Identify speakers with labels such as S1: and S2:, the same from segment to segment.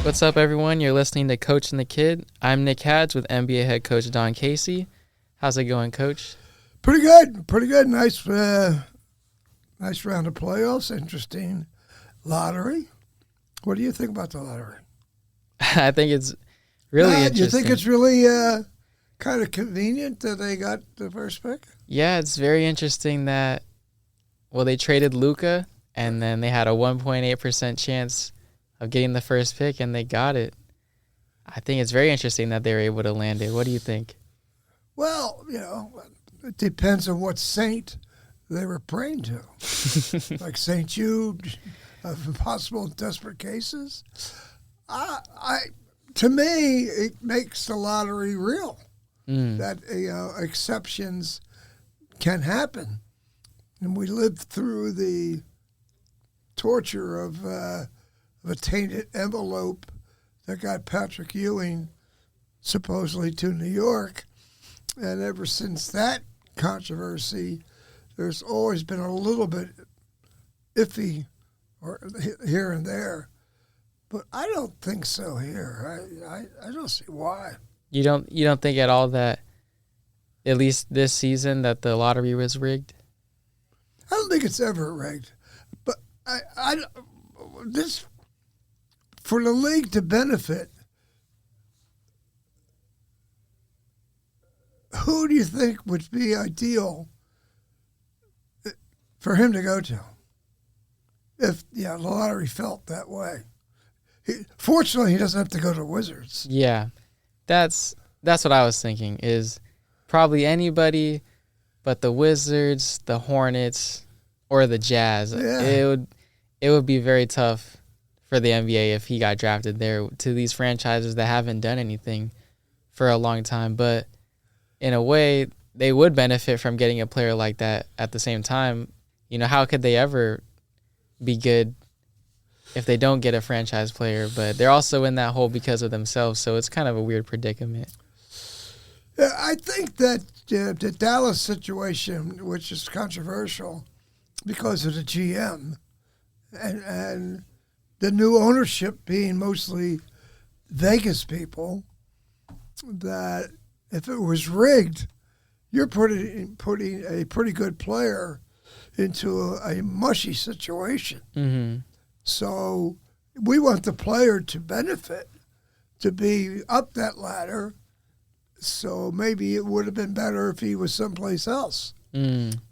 S1: What's up, everyone? You're listening to Coach and the Kid. I'm Nick Hadge with NBA head coach Don Casey. How's it going, Coach?
S2: Pretty good. Nice round of playoffs. Interesting lottery. What do you think about the lottery?
S1: I think it's really interesting.
S2: You think it's really kind of convenient that they got the first pick?
S1: Yeah, it's very interesting that, they traded Luka, and then they had a 1.8% chance of getting the first pick, and they got it. I think it's very interesting that they were able to land it. What do you think?
S2: Well, it depends on what saint they were praying to. Like St. Jude, of possible desperate cases. To me, it makes the lottery real. That exceptions can happen, and we lived through the torture of a tainted envelope that got Patrick Ewing supposedly to New York, and ever since that controversy, there's always been a little bit iffy or here and there. But I don't think so here. I don't see why.
S1: You don't think at all that, at least this season, that the lottery was rigged?
S2: I don't think it's ever rigged. But this, for the league to benefit, who do you think would be ideal for him to go to if the lottery felt that way? Fortunately, he doesn't have to go to Wizards.
S1: Yeah, that's what I was thinking, is probably anybody but the Wizards, the Hornets, or the Jazz. Yeah. It would be very tough for the NBA if he got drafted there, to these franchises that haven't done anything for a long time. But in a way, they would benefit from getting a player like that at the same time. How could they ever be good if they don't get a franchise player? But they're also in that hole because of themselves, so it's kind of a weird predicament.
S2: Yeah, I think that the Dallas situation, which is controversial because of the GM and the new ownership being mostly Vegas people, that if it was rigged, you're putting a pretty good player into a mushy situation. Mm-hmm. So we want the player to benefit, to be up that ladder. So maybe it would have been better if he was someplace else.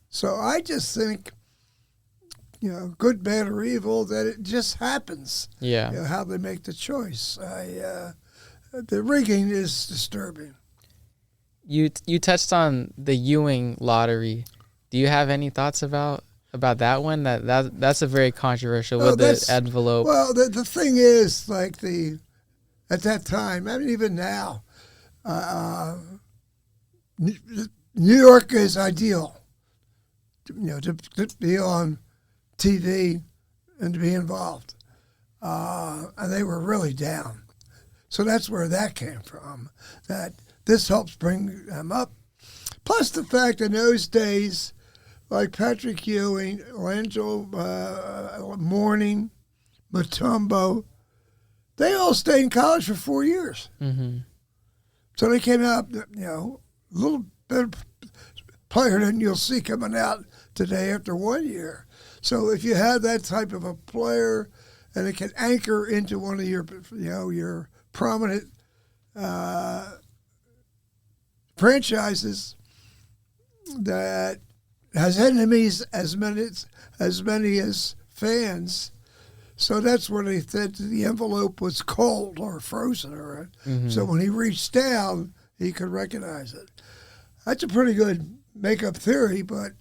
S2: So I just think, good, bad, or evil, that it just happens.
S1: Yeah.
S2: How they make the choice. The rigging is disturbing.
S1: You touched on the Ewing lottery. Do you have any thoughts about that one? That's a very controversial with the envelope.
S2: Well, the thing is, like at that time, I mean, even now, New York is ideal, to be on TV and to be involved. And they were really down. So that's where that came from, that this helps bring them up. Plus the fact in those days, like Patrick Ewing, Angelo Mourning, Mutombo, they all stayed in college for 4 years. Mm-hmm. So they came out, a little better player than you'll see coming out today after 1 year. So if you have that type of a player and it can anchor into one of your prominent franchises that has enemies as many as fans. So that's where they said the envelope was cold or frozen. So when he reached down, he could recognize it. That's a pretty good make-up theory, but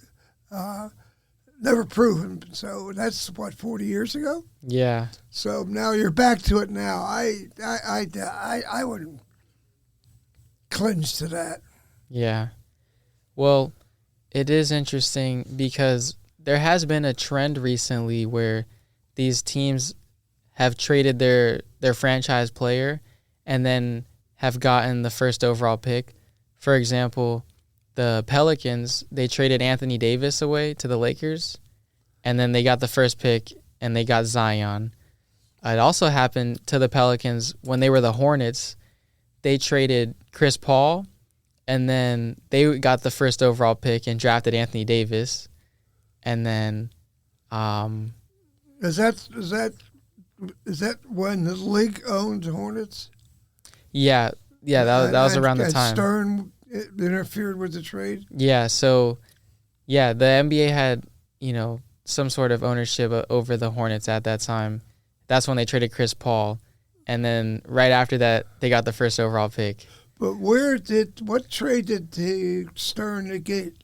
S2: never proven. So that's, 40 years ago?
S1: Yeah.
S2: So now you're back to it now. I wouldn't clinch to that.
S1: Yeah. Well, it is interesting because there has been a trend recently where these teams have traded their franchise player and then have gotten the first overall pick. For example, the Pelicans, they traded Anthony Davis away to the Lakers, and then they got the first pick and they got Zion. it also happened to the Pelicans when they were the Hornets. They traded Chris Paul, and then they got the first overall pick and drafted Anthony Davis. And then,
S2: is that when the league owned the Hornets?
S1: Yeah, that was around the time.
S2: Stern interfered with the trade.
S1: Yeah, so the NBA had some sort of ownership over the Hornets at that time. That's when they traded Chris Paul, and then right after that, they got the first overall pick.
S2: But what trade did the Stern negate?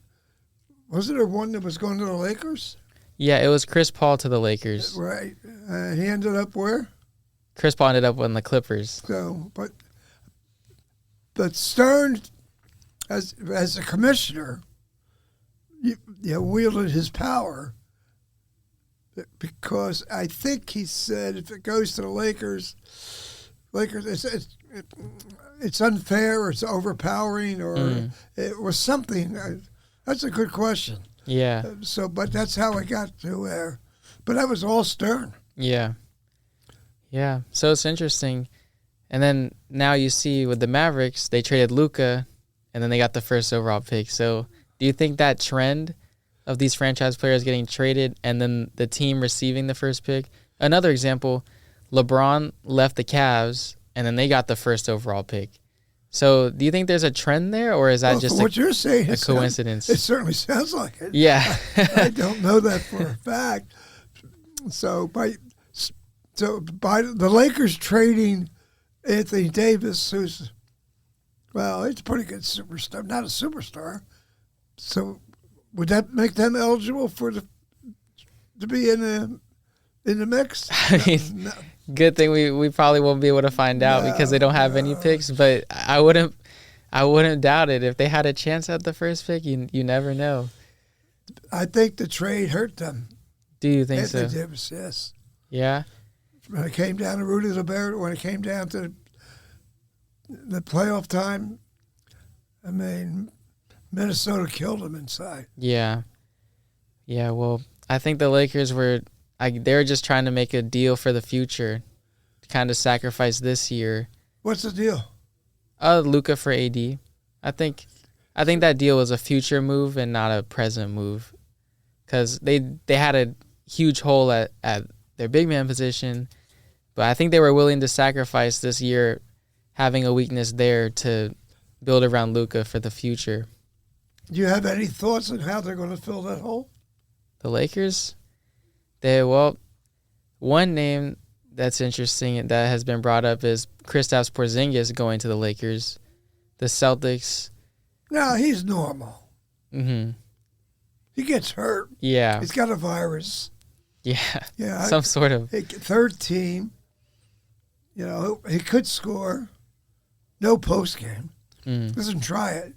S2: Was it the one that was going to the Lakers?
S1: Yeah, it was Chris Paul to the Lakers.
S2: Right. He ended up where?
S1: Chris Paul ended up on the Clippers.
S2: So, but Stern, as a commissioner, wielded his power, because I think he said if it goes to the Lakers, it's unfair, or it's overpowering, or it was something. That's a good question.
S1: Yeah.
S2: But that's how it got to there. But that was all Stern.
S1: Yeah. Yeah. So it's interesting. And then now you see with the Mavericks, they traded Luka, and then they got the first overall pick. So do you think that trend of these franchise players getting traded and then the team receiving the first pick? Another example, LeBron left the Cavs, and then they got the first overall pick. So do you think there's a trend there, or is that just
S2: what you're saying,
S1: a coincidence?
S2: It certainly sounds like it.
S1: Yeah.
S2: I don't know that for a fact. So by the Lakers trading Anthony Davis, he's a pretty good superstar, not a superstar. So would that make them eligible to be in the mix?
S1: I mean, no. Good thing we probably won't be able to find out because they don't have any picks. But I wouldn't doubt it if they had a chance at the first pick. You never know.
S2: I think the trade hurt them.
S1: Do you think
S2: Anthony
S1: so?
S2: Davis, yes.
S1: Yeah.
S2: When it came down to Rudy Gobert, when it came down to the playoff time, I mean, Minnesota killed him inside.
S1: Yeah. Yeah. Well, I think the Lakers were just trying to make a deal for the future, to kind of sacrifice this year. What's
S2: the deal?
S1: Luka for AD. I think that deal was a future move and not a present move, because they had a huge hole at their big man position, but I think they were willing to sacrifice this year having a weakness there to build around Luka for the future.
S2: Do you have any thoughts on how they're going to fill that hole?
S1: The Lakers? One name that's interesting that has been brought up is Kristaps Porzingis going to the Lakers. The Celtics.
S2: No, he's normal.
S1: Mm-hmm.
S2: He gets hurt.
S1: Yeah.
S2: He's got a virus.
S1: Yeah. Yeah. Some sort of.
S2: Third team. He could score. No post game. Doesn't try it.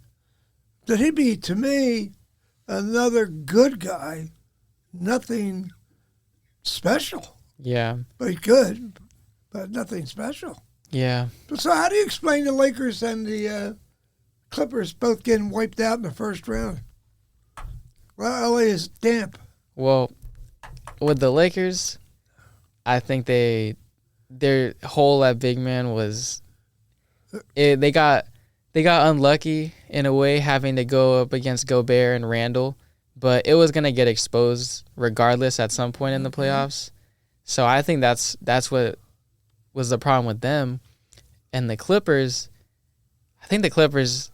S2: That he'd be, to me, another good guy. Nothing special.
S1: Yeah.
S2: But he's good, but nothing special.
S1: Yeah.
S2: So how do you explain the Lakers and the Clippers both getting wiped out in the first round? Well, LA is damp.
S1: Well, with the Lakers, I think their hole at big man was they got unlucky in a way, having to go up against Gobert and Randall, but it was gonna get exposed regardless at some point in the playoffs. So I think that's what was the problem with them. And the Clippers, I think the Clippers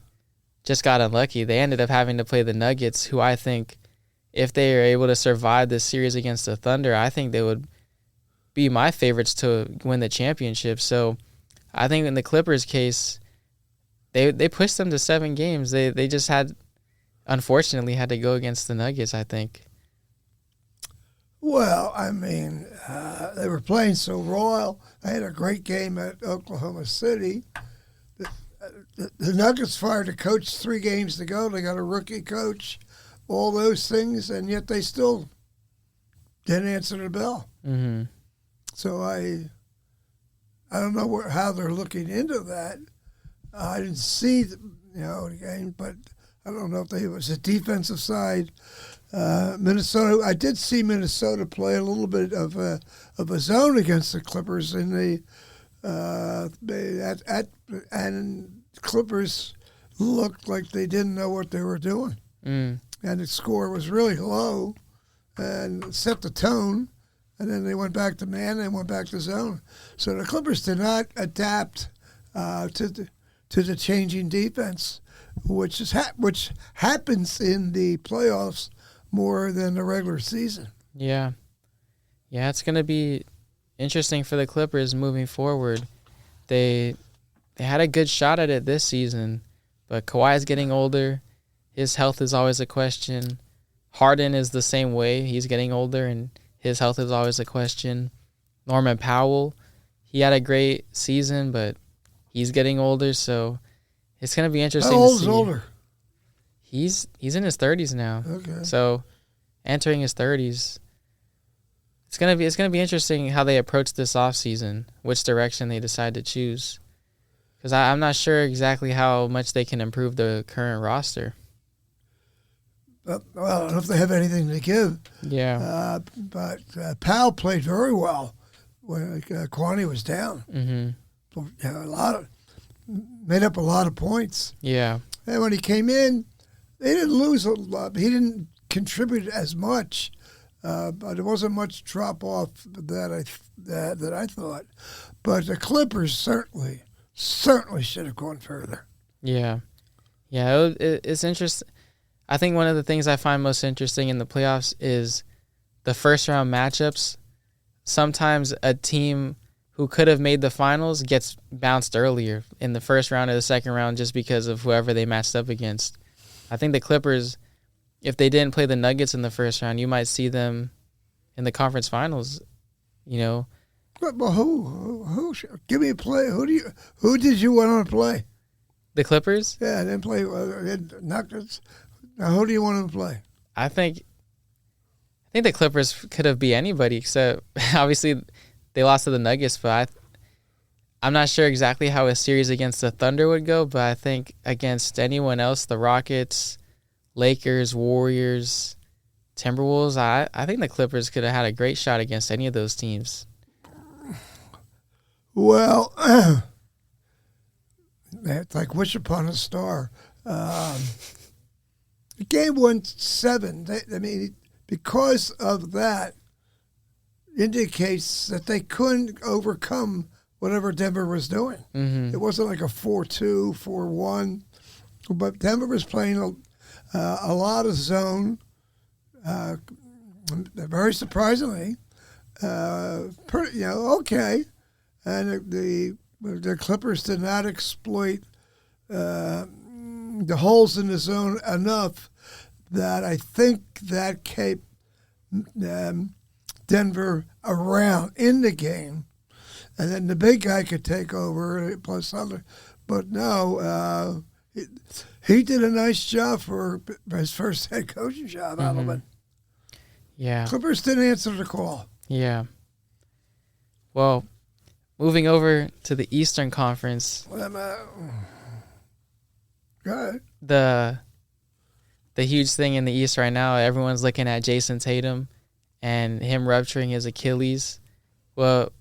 S1: just got unlucky. They ended up having to play the Nuggets, who I think, if they are able to survive this series against the Thunder, I think they would be my favorites to win the championship. So I think in the Clippers' case, they pushed them to 7 games. They just unfortunately had to go against the Nuggets, I think.
S2: Well, I mean, they were playing so royal. They had a great game at Oklahoma City. The Nuggets fired a coach 3 games to go. They got a rookie coach, all those things, and yet they still didn't answer the bell.
S1: Mm-hmm.
S2: So I don't know how they're looking into that. I didn't see the game, but I don't know if it was the defensive side. Minnesota. I did see Minnesota play a little bit of a zone against the Clippers in the and Clippers looked like they didn't know what they were doing, and the score was really low, and set the tone. And then they went back to man, and went back to zone. So the Clippers did not adapt to the changing defense, which happens in the playoffs more than the regular season.
S1: Yeah, it's going to be interesting for the Clippers moving forward. They had a good shot at it this season, but Kawhi's getting older. His health is always a question. Harden is the same way. He's getting older, and his health is always a question. Norman Powell, he had a great season, but he's getting older, so it's going to be interesting to see.
S2: How old is older?
S1: He's in his 30s now.
S2: Okay.
S1: So entering his 30s, it's going to be interesting how they approach this offseason, which direction they decide to choose. Because I'm not sure exactly how much they can improve the current roster.
S2: Well, I don't know if they have anything to give.
S1: Yeah.
S2: But Powell played very well when Kwani was down.
S1: Mm-hmm.
S2: Made up a lot of points.
S1: Yeah.
S2: And when he came in, they didn't lose a lot. He didn't contribute as much, but there wasn't much drop off that I thought. But the Clippers certainly should have gone further.
S1: Yeah. It's interesting. I think one of the things I find most interesting in the playoffs is the first round matchups. Sometimes a team who could have made the finals gets bounced earlier in the first round or the second round just because of whoever they matched up against. I think the Clippers, if they didn't play the Nuggets in the first round, you might see them in the conference finals, you know.
S2: Well, who give me a play. Who did you want to play?
S1: The Clippers?
S2: Yeah, they didn't play Nuggets. Now, who do you want them to play?
S1: I think the Clippers could have beat anybody except obviously they lost to the Nuggets, but I'm not sure exactly how a series against the Thunder would go, but I think against anyone else, the Rockets, Lakers, Warriors, Timberwolves, I think the Clippers could have had a great shot against any of those teams.
S2: Well, it's like wish upon a star. Game 1-7, because of that, indicates that they couldn't overcome whatever Denver was doing.
S1: Mm-hmm. It
S2: wasn't like a 4-2, 4-1, but Denver was playing a lot of zone. Very surprisingly, okay, and the Clippers did not exploit the holes in the zone enough that I think that kept Denver around in the game, and then the big guy could take over plus other. But no, he did a nice job for his first head coaching job out of it.
S1: Yeah,
S2: Clippers didn't answer the call.
S1: Yeah. Well, moving over to the Eastern Conference.
S2: Go ahead.
S1: The huge thing in the East right now, everyone's looking at Jason Tatum and him rupturing his Achilles. Well,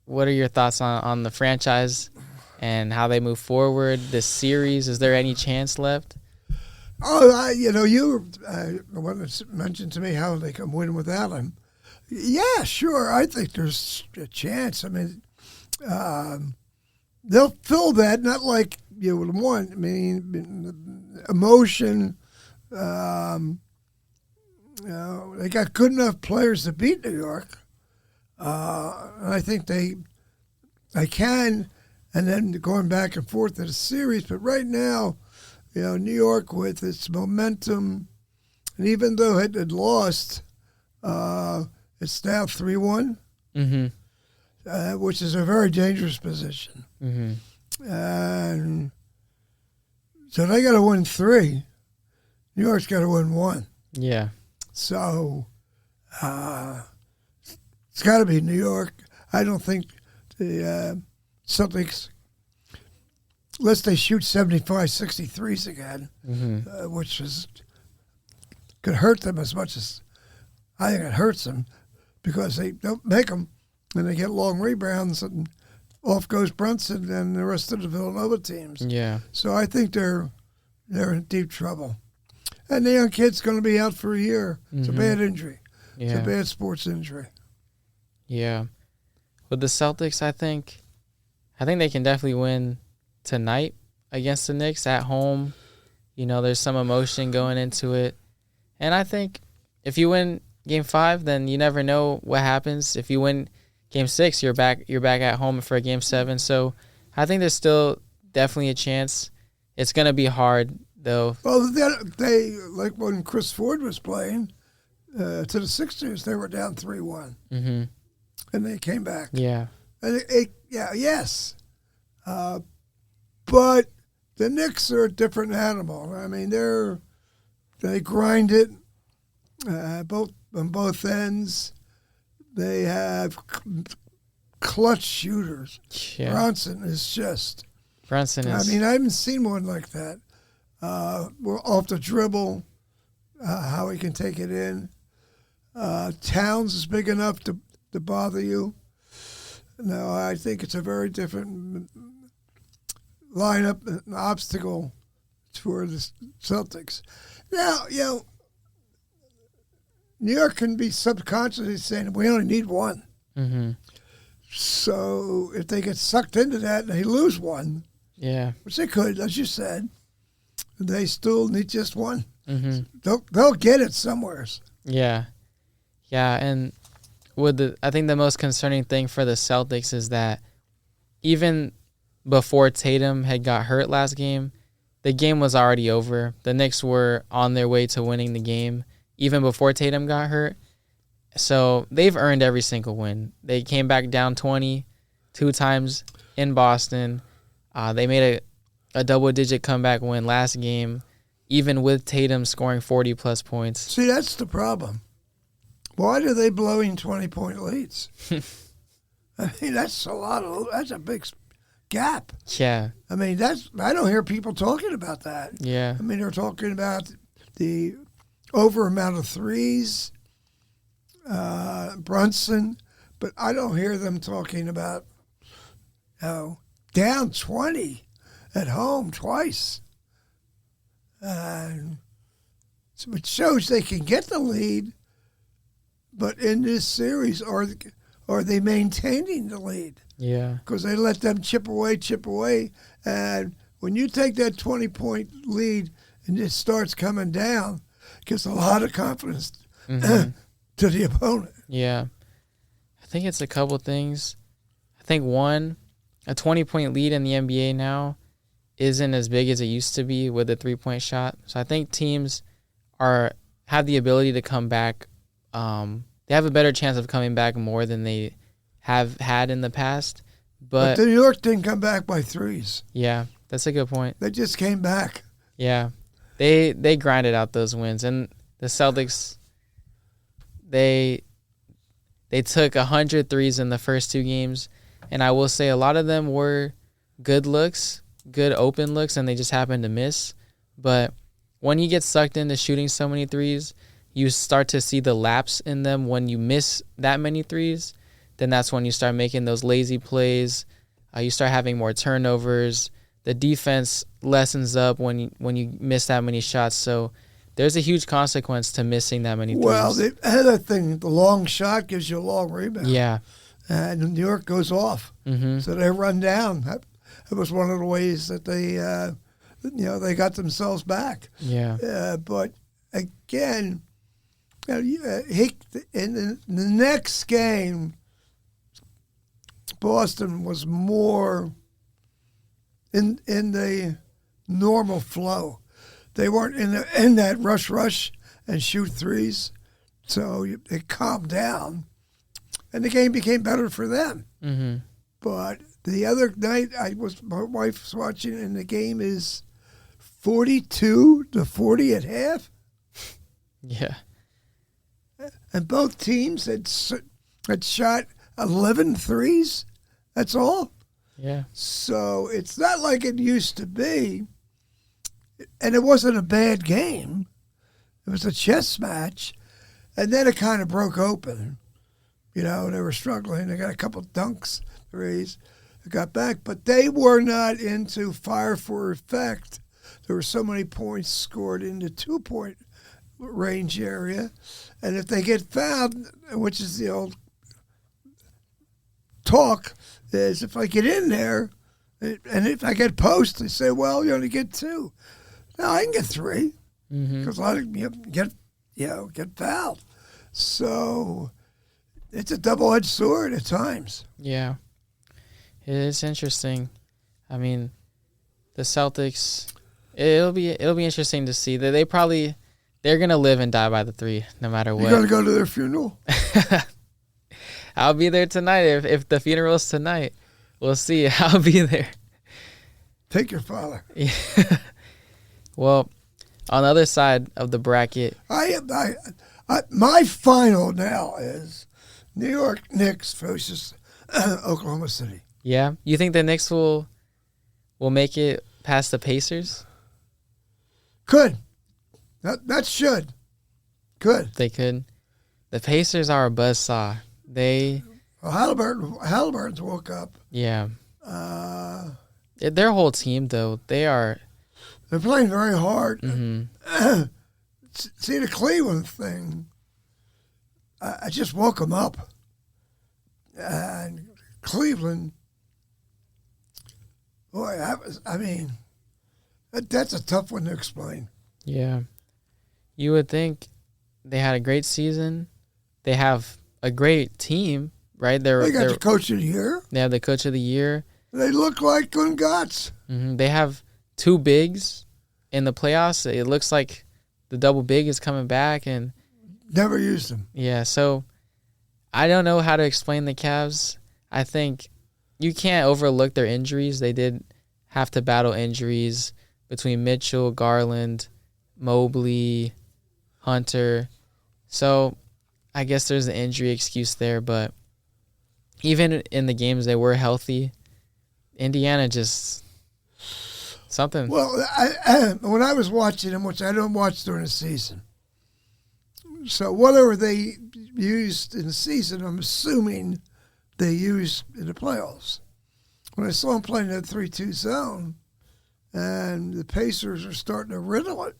S1: what are your thoughts on the franchise and how they move forward? This series, is there any chance left?
S2: Oh, you mentioned to me how they can win without him. Yeah, sure. I think there's a chance. I mean, they'll fill that, not like you would want. I mean, emotion. They got good enough players to beat New York. And I think they can, and then going back and forth in the series. But right now, New York with its momentum, and even though it had lost, it's now 3-1, which is a very dangerous position.
S1: Mm-hmm.
S2: And so they got to win 3. New York's got to win 1.
S1: Yeah.
S2: So it's got to be New York. I don't think the Celtics, unless they shoot 75-63s again, which is could hurt them as much as I think it hurts them because they don't make them and they get long rebounds and off goes Brunson and the rest of the Villanova teams.
S1: Yeah.
S2: So I think they're in deep trouble. And the young kid's going to be out for a year. It's a bad injury.
S1: Yeah.
S2: It's a bad sports injury.
S1: Yeah. With the Celtics, I think they can definitely win tonight against the Knicks at home. You know, there's some emotion going into it. And I think if you win Game 5, then you never know what happens. If you win Game 6, you're back at home for Game 7. So I think there's still definitely a chance. It's going to be hard, though.
S2: Well, they like when Chris Ford was playing to the Sixers, they were down 3-1.
S1: Mm-hmm.
S2: And they came back.
S1: Yeah.
S2: And yes. But the Knicks are a different animal. I mean, they grind it on both ends. They have clutch shooters.
S1: Yeah.
S2: Bronson is.
S1: I
S2: mean, I haven't seen one like that. Off the dribble, how he can take it in. Towns is big enough to bother you. No, I think it's a very different lineup and obstacle for the Celtics. Now, New York can be subconsciously saying, we only need one.
S1: Mm-hmm.
S2: So if they get sucked into that and they lose one, which they could, as you said, they still need just one.
S1: Mm-hmm.
S2: They'll get it somewheres.
S1: Yeah. Yeah, and I think the most concerning thing for the Celtics is that even before Tatum had got hurt last game, the game was already over. The Knicks were on their way to winning the game even before Tatum got hurt. So they've earned every single win. They came back down 20 2 times in Boston. They made a double-digit comeback win last game, even with Tatum scoring 40-plus points.
S2: See, that's the problem. Why are they blowing 20-point leads? I mean, that's a big gap.
S1: Yeah.
S2: I mean, I don't hear people talking about that.
S1: Yeah.
S2: I mean, they're talking about the over amount of threes, Brunson, but I don't hear them talking about down 20 at home twice. So it shows they can get the lead, but in this series, are they maintaining the lead?
S1: Yeah.
S2: Because they let them chip away. And when you take that 20-point lead and it starts coming down, it gives a lot of confidence to the opponent.
S1: Yeah. I think it's a couple things. I think, one, a 20-point lead in the NBA now isn't as big as it used to be with a three-point shot. So I think teams have the ability to come back. They have a better chance of coming back more than they have had in the past. But
S2: the New York didn't come back by threes.
S1: Yeah, that's a good point.
S2: They just came back.
S1: Yeah. They grinded out those wins. And the Celtics, they took 100 threes in the first 2 games. And I will say a lot of them were good looks, good open looks, and they just happened to miss. But when you get sucked into shooting so many threes, you start to see the lapse in them when you miss that many threes. Then that's when you start making those lazy plays. You start having more turnovers. The defense lessens up when you miss that many shots. So there's a huge consequence to missing that many threes.
S2: Well, the other thing, the long shot gives you a long rebound.
S1: Yeah.
S2: And New York goes off. Mm-hmm. So they run down. That was one of the ways that they got themselves back.
S1: Yeah.
S2: But again, in the next game, Boston was more in the normal flow. They weren't in that rush and shoot threes, so it calmed down, and the game became better for them. Mm-hmm. But the other night, my wife was watching, and the game is 42-40 at half.
S1: Yeah.
S2: And both teams had shot 11 threes. That's all.
S1: Yeah.
S2: So it's not like it used to be. And it wasn't a bad game. It was a chess match, and then it kind of broke open. You know, they were struggling. They got a couple dunks, threes. They got back, but they were not into fire for effect. There were so many points scored in the 2-point range area, and if they get fouled, which is the old talk, is if I get in there, and if I get post, they say, well, you only get 2. No, I can get 3 because a lot of you get fouled. So it's a double-edged sword at times.
S1: Yeah, it is interesting. I mean, the Celtics. It'll be interesting to see that they're gonna live and die by the 3 no matter what.
S2: You gonna go to their funeral?
S1: I'll be there tonight. If the funeral is tonight, we'll see. I'll be there.
S2: Take your father.
S1: Yeah. Well, on the other side of the bracket,
S2: my final now is New York Knicks versus Oklahoma City.
S1: Yeah, you think the Knicks will make it past the Pacers?
S2: Could. That should. Could.
S1: They could. The Pacers are a buzzsaw.
S2: Halliburton's woke up.
S1: Yeah. Their whole team, though, they're
S2: playing very hard.
S1: Mm-hmm.
S2: See, the Cleveland thing, I just woke them up. And Cleveland, boy, that's a tough one to explain.
S1: Yeah. You would think they had a great season. They have a great team, right?
S2: They got the coach of the year.
S1: They have the coach of the year.
S2: They look like Gungats.
S1: Mm-hmm. They have 2 bigs in the playoffs. It looks like the double big is coming back. And
S2: never used them.
S1: Yeah, so I don't know how to explain the Cavs. I think you can't overlook their injuries. They did have to battle injuries between Mitchell, Garland, Mobley, Hunter. So I guess there's an injury excuse there, but even in the games they were healthy, Indiana just something.
S2: Well, when I was watching them, which I don't watch during the season, so whatever they used in the season, I'm assuming they used in the playoffs. When I saw them playing that 3-2 zone, and the Pacers are starting to riddle it,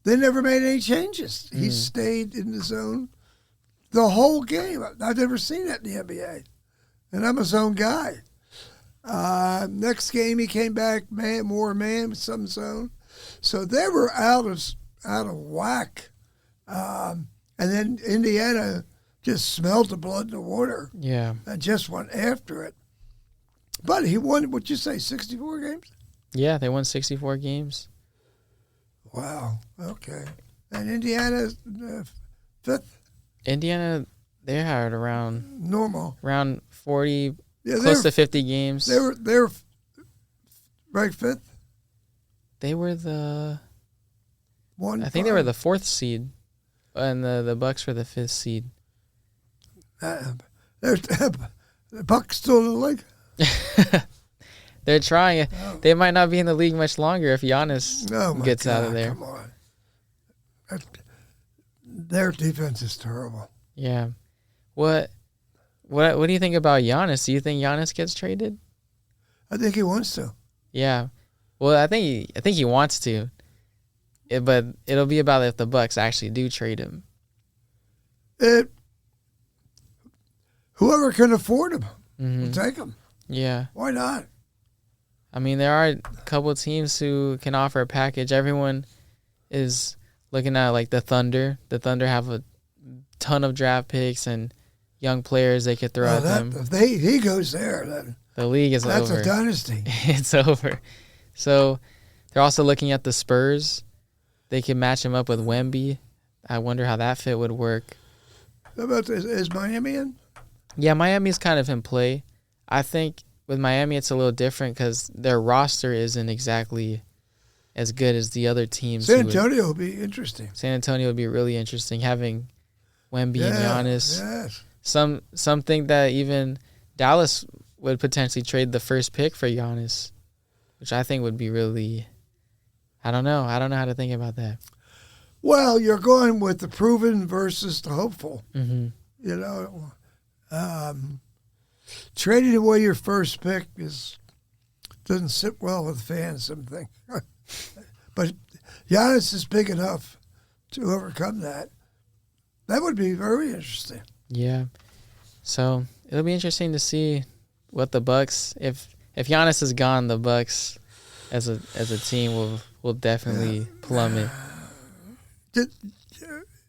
S2: they never made any changes. He stayed in the zone the whole game. I've never seen that in the NBA, and I'm a zone guy. Next game he came back more man with some zone, so they were out of whack. And then Indiana just smelled the blood in the water.
S1: Yeah,
S2: and just went after it. But he won. What'd you say? 64 games.
S1: Yeah, they won 64 games.
S2: Wow. Okay. And Indiana fifth.
S1: Indiana, they had around 40.
S2: Yeah,
S1: close to 50 games.
S2: They were ranked fifth.
S1: They were the
S2: one.
S1: I think they were the 4th seed, and the Bucks were the 5th seed.
S2: The Bucks still in the league.
S1: They're trying. Oh. They might not be in the league much longer if Giannis gets out of there.
S2: Come on. Their defense is terrible.
S1: Yeah. What do you think about Giannis? Do you think Giannis gets traded?
S2: I think he wants to.
S1: Yeah. Well, I think he wants to. But it'll be about if the Bucks actually do trade him.
S2: Whoever can afford him will take him.
S1: Yeah.
S2: Why not?
S1: I mean, there are a couple of teams who can offer a package. Everyone is looking at like the Thunder. The Thunder have a ton of draft picks and young players they could throw at them.
S2: If he goes there, then
S1: the league is over.
S2: That's a dynasty.
S1: It's over. So they're also looking at the Spurs. They can match him up with Wemby. I wonder how that fit would work.
S2: How about this? Is Miami in?
S1: Yeah, Miami's kind of in play. I think with Miami it's a little different because their roster isn't exactly as good as the other teams.
S2: San Antonio will be interesting.
S1: San Antonio would be really interesting having Wemby and Giannis.
S2: Yes.
S1: Some think that even Dallas would potentially trade the first pick for Giannis, which I think would be really. I don't know how to think about that.
S2: Well, you're going with the proven versus the hopeful.
S1: Mm-hmm.
S2: You know, trading away your first pick doesn't sit well with fans. Something, but Giannis is big enough to overcome that. That would be very interesting.
S1: Yeah. So it'll be interesting to see what the Bucks, if Giannis is gone, the Bucks as a team will definitely plummet.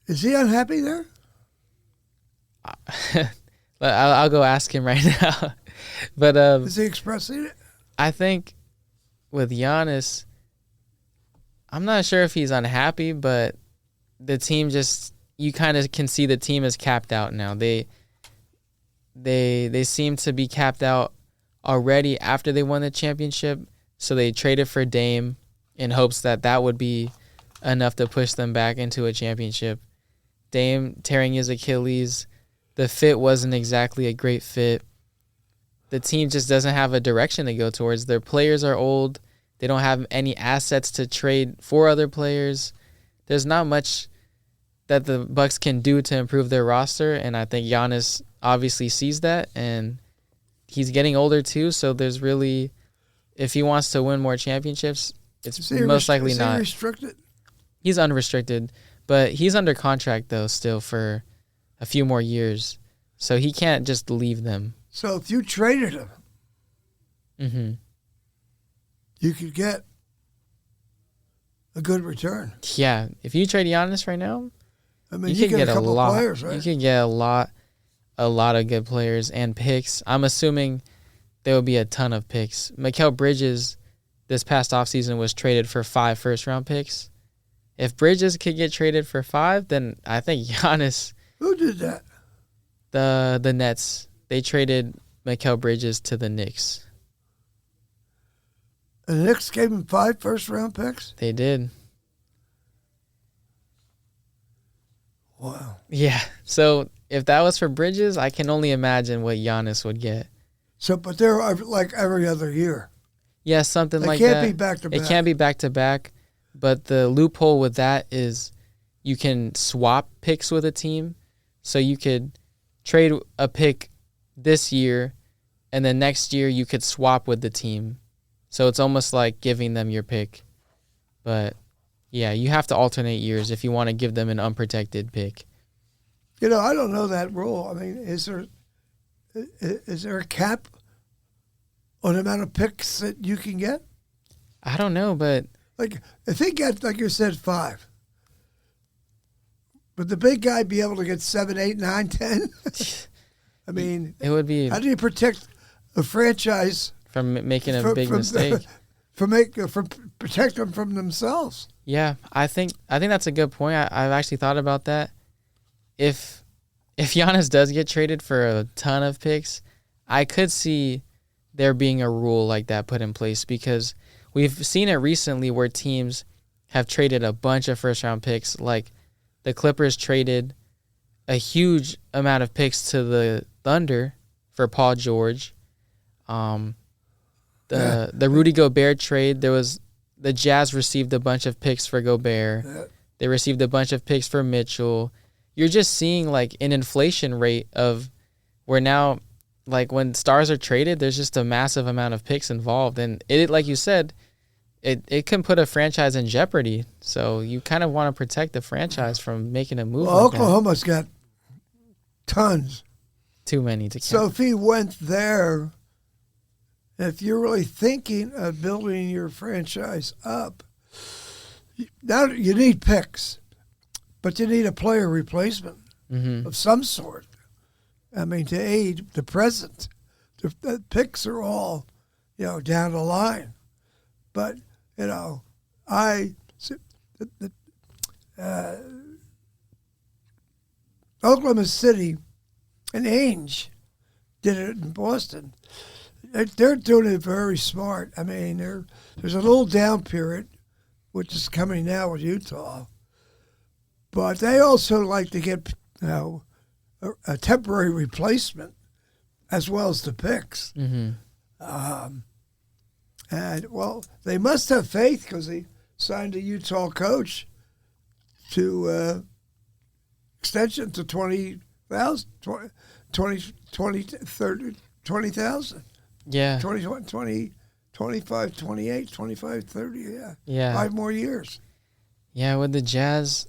S2: Is he unhappy there?
S1: I'll go ask him right now. But
S2: is he expressing it?
S1: I think with Giannis, I'm not sure if he's unhappy, but the team just, you kind of can see the team is capped out now. They seem to be capped out already after they won the championship, so they traded for Dame in hopes that would be enough to push them back into a championship. Dame tearing his Achilles, the fit wasn't exactly a great fit. The team just doesn't have a direction to go towards. Their players are old. They don't have any assets to trade for other players. There's not much that the Bucks can do to improve their roster, and I think Giannis obviously sees that, and he's getting older too, so there's really, if he wants to win more championships, it's most likely not.
S2: Is he restricted?
S1: He's unrestricted, but he's under contract, though, still for a few more years, so he can't just leave them.
S2: So if you traded him,
S1: Mm-hmm.
S2: you could get a good return.
S1: Yeah, if you trade Giannis right now,
S2: I mean,
S1: you can get
S2: a couple
S1: lot.
S2: Players, right?
S1: You can get a lot of good players and picks. I'm assuming there will be a ton of picks. Mikal Bridges this past offseason was traded for 5 first-round picks. If Bridges could get traded for 5, then I think Giannis.
S2: Who did that?
S1: The Nets. They traded Mikal Bridges to the Knicks.
S2: And the Knicks gave him 5 first-round picks?
S1: They did.
S2: Wow.
S1: Yeah. So if that was for Bridges, I can only imagine what Giannis would get.
S2: So, but they're like every other year.
S1: Yeah, something like
S2: that.
S1: that.
S2: It can't be back-to-back.
S1: It can't be back-to-back. But the loophole with that is you can swap picks with a team. So you could trade a pick this year, and then next year you could swap with the team. So it's almost like giving them your pick. But, yeah, you have to alternate years if you want to give them an unprotected pick.
S2: You know, I don't know that rule. I mean, is there a cap on the amount of picks that you can get?
S1: I don't know, but...
S2: Like, if he gets, like you said, 5, would the big guy be able to get 7, 8, 9, 10? I mean...
S1: It would be...
S2: How do you protect a franchise...
S1: From making a big mistake?
S2: From protect them from themselves.
S1: Yeah, I think that's a good point. I've actually thought about that. If Giannis does get traded for a ton of picks, I could see there being a rule like that put in place, because we've seen it recently where teams have traded a bunch of first-round picks. Like the Clippers traded a huge amount of picks to the Thunder for Paul George. The Rudy Gobert trade, the Jazz received a bunch of picks for Gobert.
S2: Yeah.
S1: They received a bunch of picks for Mitchell. You're just seeing like an inflation rate of where now, like when stars are traded, there's just a massive amount of picks involved. And it, like you said, it can put a franchise in jeopardy. So you kind of want to protect the franchise from making a move.
S2: Well,
S1: like
S2: Oklahoma's got tons.
S1: Too many to count.
S2: So if he went there, if you're really thinking of building your franchise up, now you need picks, but you need a player replacement of some sort. I mean, to aid the present. The picks are all, down the line. But, Oklahoma City and Ainge did it in Boston. They're doing it very smart. I mean, there's a little down period, which is coming now with Utah. But they also like to get, a temporary replacement as well as the picks.
S1: Mm-hmm.
S2: And, well, they must have faith because they signed a Utah coach to extension to 20,000, 20, 30, 20,000.
S1: Yeah.
S2: 20, 25, 28, 25, 30, yeah.
S1: Yeah.
S2: 5 more years.
S1: Yeah, with the Jazz,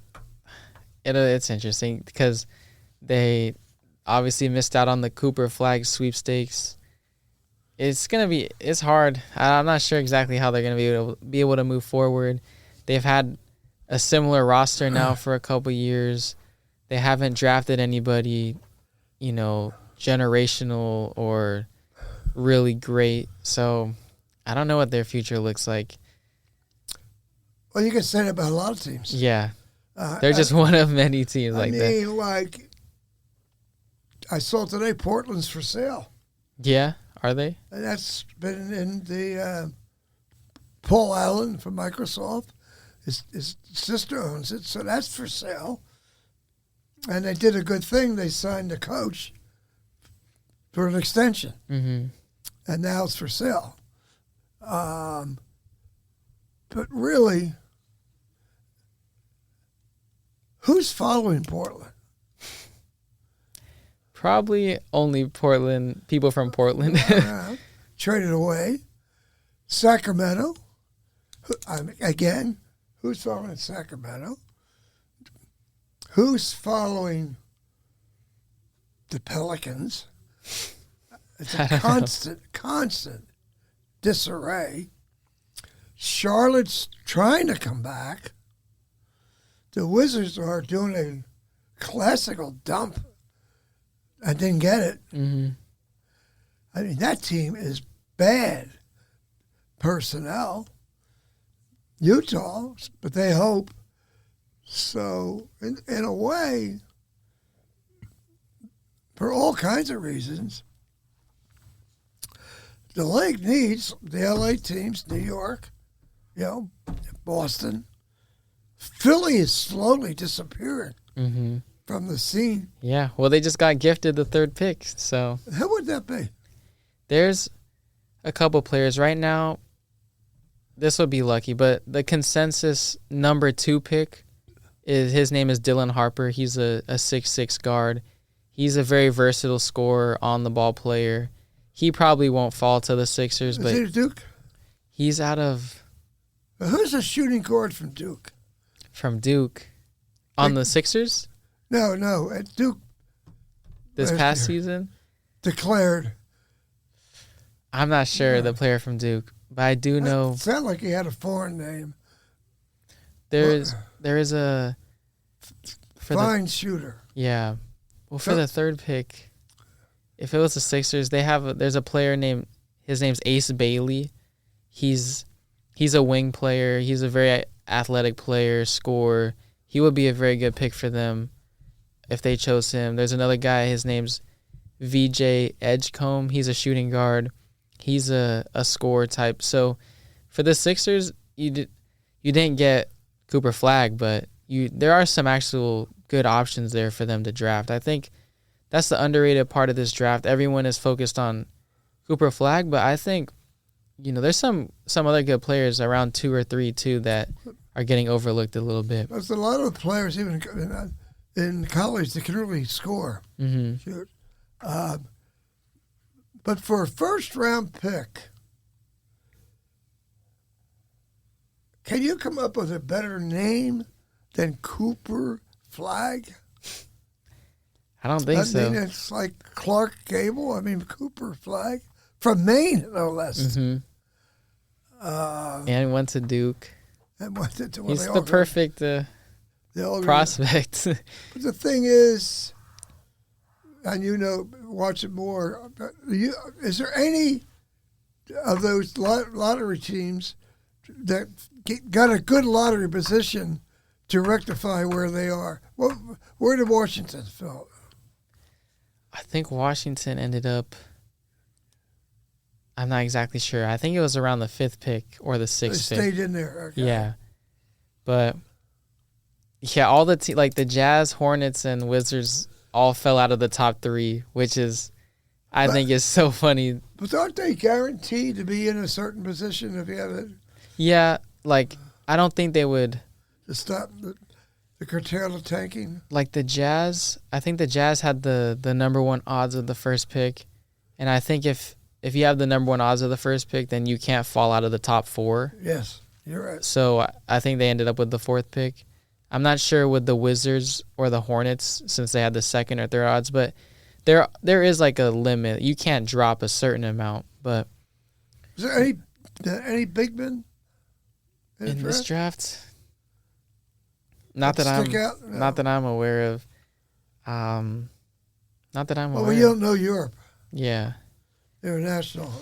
S1: it's interesting because they obviously missed out on the Cooper Flag sweepstakes. It's hard. I'm not sure exactly how they're gonna be able to move forward. They've had a similar roster now for a couple years. They haven't drafted anybody, generational or really great. So I don't know what their future looks like.
S2: Well, you can say that about a lot of teams.
S1: Yeah. They're just one of many teams like that.
S2: I mean, like, I saw today Portland's for sale.
S1: Yeah, are they?
S2: And that's been in the Paul Allen from Microsoft. His sister owns it, so that's for sale. And they did a good thing. They signed the coach for an extension.
S1: Mm-hmm.
S2: And now it's for sale. But really, who's following Portland?
S1: Probably only Portland, people from Portland.
S2: Traded away. Sacramento. Again, who's following Sacramento? Who's following the Pelicans? It's a constant disarray. Charlotte's trying to come back. The Wizards are doing a classical dump. I didn't get it.
S1: Mm-hmm.
S2: I mean, that team is bad personnel. Utah, but they hope. So, in a way, for all kinds of reasons, the league needs the LA teams, New York, Boston. Philly is slowly disappearing from the scene.
S1: Yeah, well, they just got gifted the 3rd pick, so.
S2: Who would that be?
S1: There's a couple players right now. This would be lucky, but the consensus number 2 pick his name is Dylan Harper. He's a 6'6" guard. He's a very versatile scorer, on the ball player. He probably won't fall to the Sixers, but
S2: is he Duke?
S1: He's out of.
S2: Who's a shooting guard from Duke?
S1: From Duke, on the Sixers?
S2: No, at Duke.
S1: This past season?
S2: Declared.
S1: I'm not sure the player from Duke, but I do know.
S2: It sounded like he had a foreign name.
S1: There is a
S2: fine shooter.
S1: Yeah, well, for the 3rd pick, if it was the Sixers, there's a player his name's Ace Bailey. He's a wing player. He's a very athletic player, scorer. He would be a very good pick for them if they chose him. There's another guy. His name's VJ Edgecombe. He's a shooting guard. He's a scorer type. So for the Sixers, you didn't get Cooper Flag, but there are some actual good options there for them to draft. I think that's the underrated part of this draft. Everyone is focused on Cooper Flag, but I think there's some other good players around 2 or 3 too that are getting overlooked a little bit.
S2: There's a lot of players even in college that can really score.
S1: Mm-hmm.
S2: Shoot. But for a 1st-round pick, can you come up with a better name than Cooper Flag?
S1: I don't think so.
S2: I mean, it's like Clark Gable. I mean, Cooper Flag from Maine, no less.
S1: Mm-hmm. And went to Duke. He's the perfect prospect.
S2: But the thing is, and watch it more, is there any of those lottery teams that got a good lottery position to rectify where they are? Where did Washington fall?
S1: I think Washington ended up, I'm not exactly sure. I think it was around the 5th pick or the 6th pick.
S2: They stayed in there. Okay.
S1: Yeah. But, yeah, all the like the Jazz, Hornets, and Wizards all fell out of the top 3, which is, I think is so funny.
S2: But aren't they guaranteed to be in a certain position if you have it?
S1: Yeah, like, I don't think they would.
S2: To stop. The curtail of tanking?
S1: Like the Jazz, I think the Jazz had the number one odds of the first pick. And I think if you have the number one odds of the first pick, then you can't fall out of the top 4.
S2: Yes, you're right.
S1: So I think they ended up with the 4th pick. I'm not sure with the Wizards or the Hornets since they had the 2nd or 3rd odds, but there is like a limit. You can't drop a certain amount. But
S2: is there any big men
S1: in this draft? Not that I'm aware of. Not that I'm aware.
S2: Well, you don't know Europe.
S1: Yeah.
S2: International,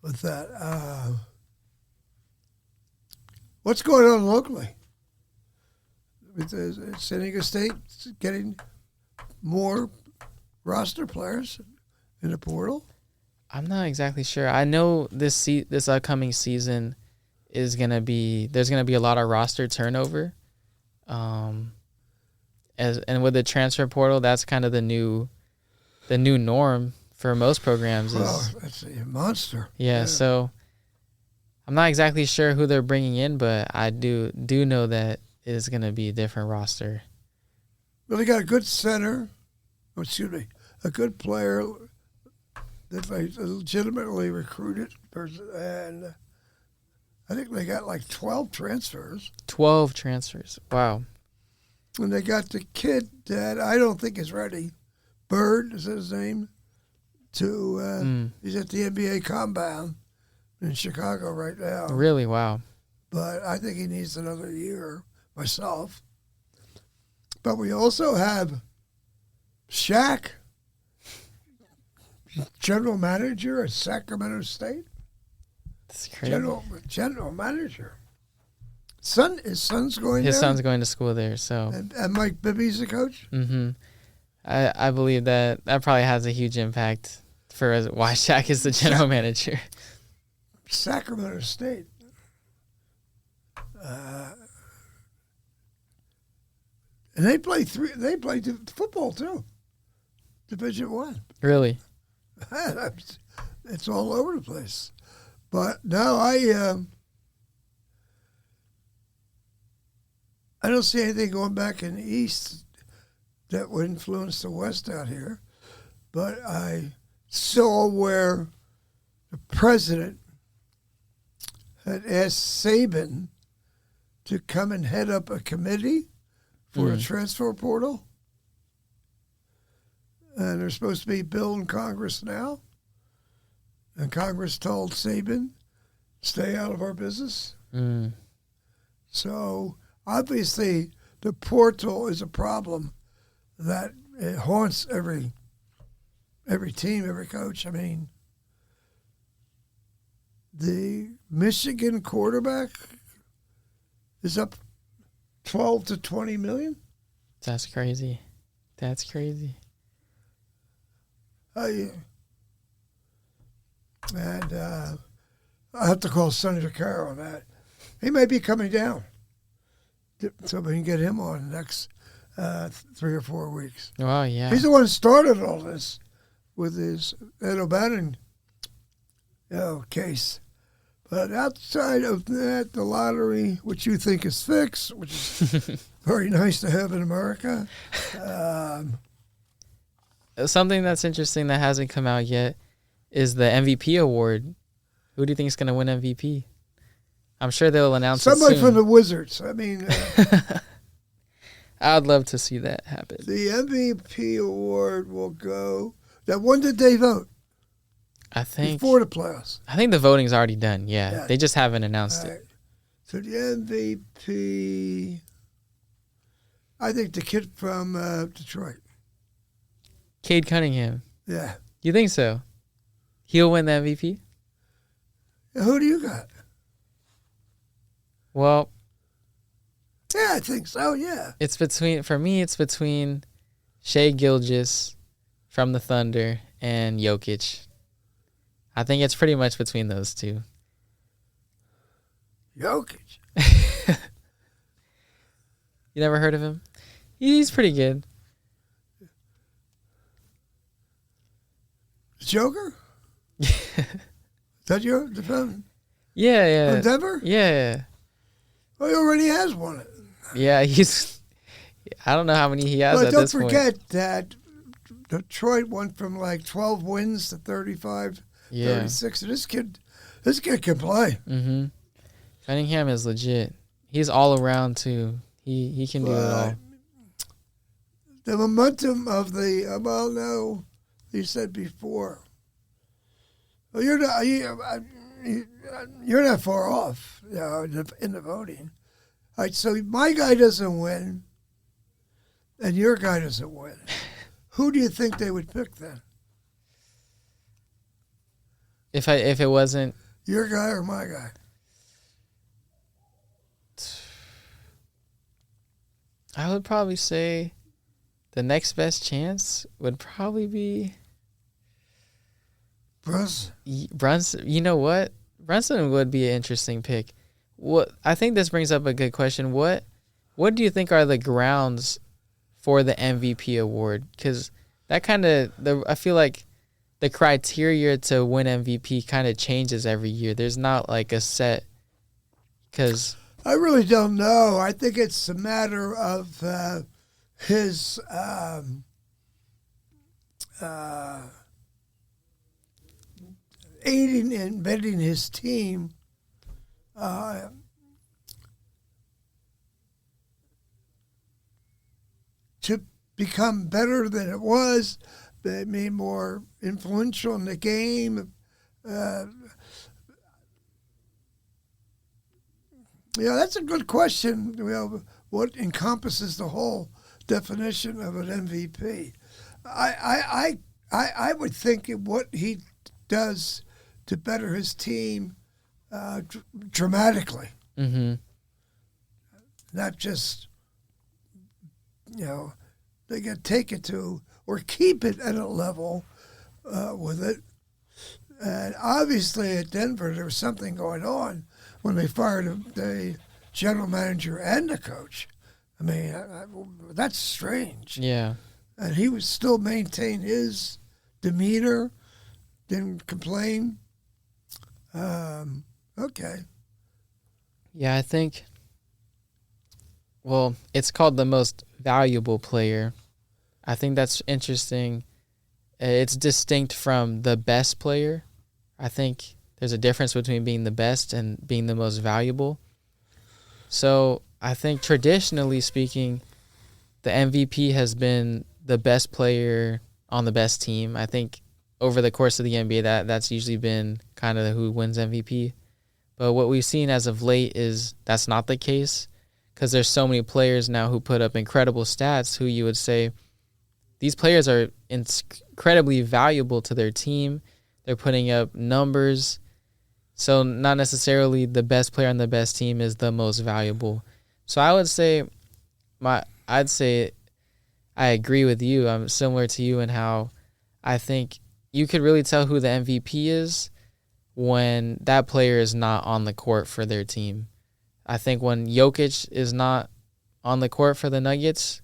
S2: with that. What's going on locally? Is San Diego State getting more roster players in the portal?
S1: I'm not exactly sure. I know this upcoming season there's gonna be a lot of roster turnover. And with the transfer portal, that's kind of the new norm for most programs.
S2: That's a monster.
S1: Yeah, so I'm not exactly sure who they're bringing in, but I do know that it is going to be a different roster.
S2: Well, they got a good center. A good player that they legitimately recruited, and I think they got like 12 transfers. 12
S1: transfers. Wow.
S2: And they got the kid that I don't think is ready. Bird is his name. He's at the NBA compound in Chicago right now.
S1: Really? Wow.
S2: But I think he needs another year myself. But we also have Shaq, general manager at Sacramento State.
S1: That's crazy.
S2: General manager. His son's going there?
S1: His son's going to school there. So.
S2: And Mike Bibby's the coach?
S1: Mm-hmm. I believe that probably has a huge impact for why Shaq is the general manager.
S2: Sacramento State. And they play football too. Division I.
S1: Really?
S2: It's all over the place. But no, I don't see anything going back in the East that would influence the West out here. But I saw where the president had asked Saban to come and head up a committee for a transfer portal. And they're supposed to be a bill in Congress now. And Congress told Saban, stay out of our business. So obviously the portal is a problem that it haunts every team, every coach. I mean, the Michigan quarterback is up 12 to 20 million.
S1: That's crazy.
S2: And I have to call Senator Carroll on that. He may be coming down, so we can get him on the next 3 or 4 weeks.
S1: Oh, yeah.
S2: He's the one who started all this with his Ed O'Bannon case. But outside of that, the lottery, which you think is fixed, which is very nice to have in America.
S1: Something that's interesting that hasn't come out yet is the MVP award. Who do you think is going to win MVP? I'm sure they'll announce
S2: somebody
S1: it soon.
S2: From the Wizards. I mean,
S1: I'd love to see that happen.
S2: The MVP award will go. Now, when did they vote?
S1: I think
S2: before the playoffs.
S1: I think the voting's already done. Yeah. They just haven't announced it.
S2: So the MVP, I think the kid from Detroit,
S1: Cade Cunningham.
S2: Yeah.
S1: You think so? He'll win the MVP?
S2: Who do you got?
S1: Well,
S2: yeah, I think so, yeah.
S1: For me, it's between Shai Gilgeous from the Thunder and Jokic. I think it's pretty much between those two.
S2: Jokic?
S1: You never heard of him? He's pretty good.
S2: Joker? Is that your defense?
S1: Yeah.
S2: From Denver?
S1: Yeah.
S2: Well, he already has won it.
S1: Yeah, I don't know how many he has
S2: But
S1: at
S2: don't
S1: this point.
S2: forget that Detroit went from like 12 wins to 35,
S1: Yeah.
S2: 36. And this kid can play.
S1: Mm-hmm. Cunningham is legit. He's all around too. He can do it all.
S2: The momentum of the no, you said before. Well, you're not far off, in the voting. All right, so my guy doesn't win, and your guy doesn't win. Who do you think they would pick then?
S1: If it wasn't
S2: your guy or my guy?
S1: I would probably say the next best chance would probably be Brunson. You know what? Brunson would be an interesting pick. I think this brings up a good question. What do you think are the grounds for the MVP award? Because that kind of I feel like the criteria to win MVP kind of changes every year. There's not like a set. Because
S2: I really don't know. I think it's a matter of his aiding and abetting his team to become better than it was, be more influential in the game. That's a good question. What encompasses the whole definition of an MVP? I would think what he does to better his team dramatically.
S1: Mm-hmm.
S2: Not just, they can take it to or keep it at a level with it. And obviously at Denver, there was something going on when they fired the general manager and the coach. I mean, that's strange.
S1: Yeah.
S2: And he would still maintain his demeanor, didn't complain. Okay.
S1: Yeah, I think, it's called the most valuable player. I think that's interesting. It's distinct from the best player. I think there's a difference between being the best and being the most valuable. So I think traditionally speaking, the MVP has been the best player on the best team. I think over the course of the NBA, that's usually been kind of who wins MVP. But what we've seen as of late is that's not the case, because there's so many players now who put up incredible stats who you would say these players are incredibly valuable to their team. They're putting up numbers. So not necessarily the best player on the best team is the most valuable. So I would say I agree with you. I'm similar to you in how I think you could really tell who the MVP is when that player is not on the court for their team. I think when Jokic is not on the court for the Nuggets,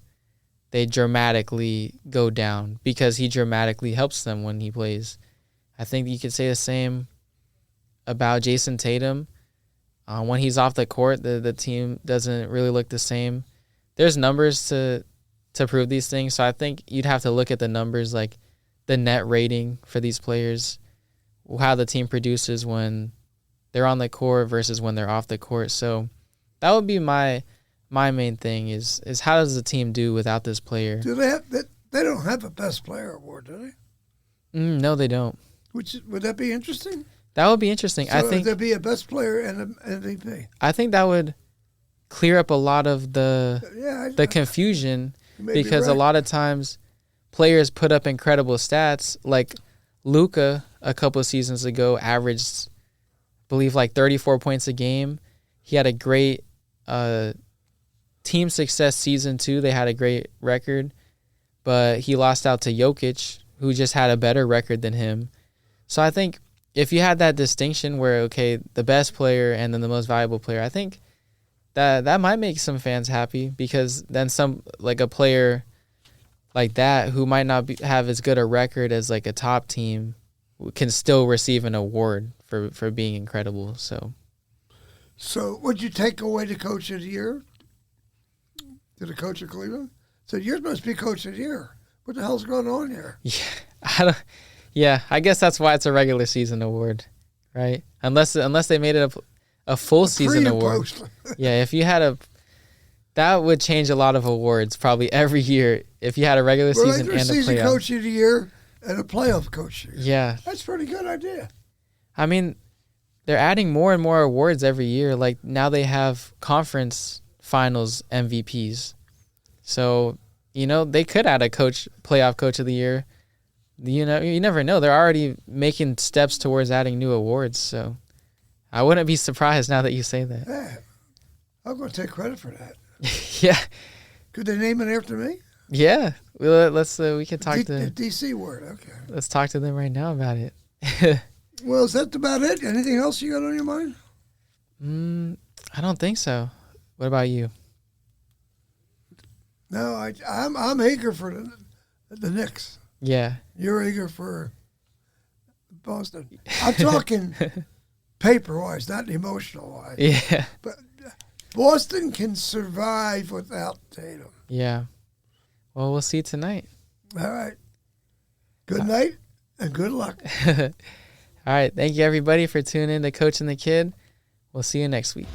S1: they dramatically go down because he dramatically helps them when he plays. I think you could say the same about Jason Tatum. When he's off the court, the team doesn't really look the same. There's numbers to prove these things, so I think you'd have to look at the numbers, like the net rating for these players, how the team produces when they're on the court versus when they're off the court. So that would be my main thing is how does the team do without this player?
S2: Do they have that? They don't have a best player award, do they?
S1: No, they don't.
S2: Would that be interesting?
S1: That would be interesting.
S2: So
S1: I think
S2: there'd be a best player and an MVP.
S1: I think that would clear up a lot of the confusion, because a lot of times players put up incredible stats. Like Luka a couple of seasons ago averaged, I believe, like 34 points a game. He had a great team success season too. They had a great record, but he lost out to Jokic, who just had a better record than him. So I think if you had that distinction where, okay, the best player and then the most valuable player, I think that might make some fans happy, because then a player like that who might not have as good a record as like a top team can still receive an award for being incredible. So
S2: would you take away the coach of the year? to the coach of Cleveland. So you're supposed to be coach of the year. What the hell's going on here?
S1: Yeah, I guess that's why it's a regular season award, right? Unless they made it a full season award. Yeah, if you had that would change a lot of awards probably every year if you had a regular season and a
S2: season
S1: playoff.
S2: coach of the year and a playoff coach of the year.
S1: Yeah.
S2: That's a pretty good idea.
S1: I mean, they're adding more and more awards every year. Like now they have conference finals MVPs. So, they could add a playoff coach of the year. You never know. They're already making steps towards adding new awards. So I wouldn't be surprised now that you say that.
S2: Yeah. I'm going to take credit for that.
S1: Yeah.
S2: Could they name it after me?
S1: Yeah. Well, we can talk
S2: The DC word. Okay.
S1: Let's talk to them right now about it.
S2: Well, is that about it? Anything else you got on your mind?
S1: I don't think so. What about you?
S2: No, I'm eager for the Knicks.
S1: Yeah.
S2: You're eager for Boston. I'm talking paper-wise, not emotional-wise.
S1: Yeah.
S2: But Boston can survive without Tatum.
S1: Yeah. Well, we'll see tonight.
S2: All right. Good night and good luck.
S1: All right. Thank you, everybody, for tuning in to Coach and the Kid. We'll see you next week.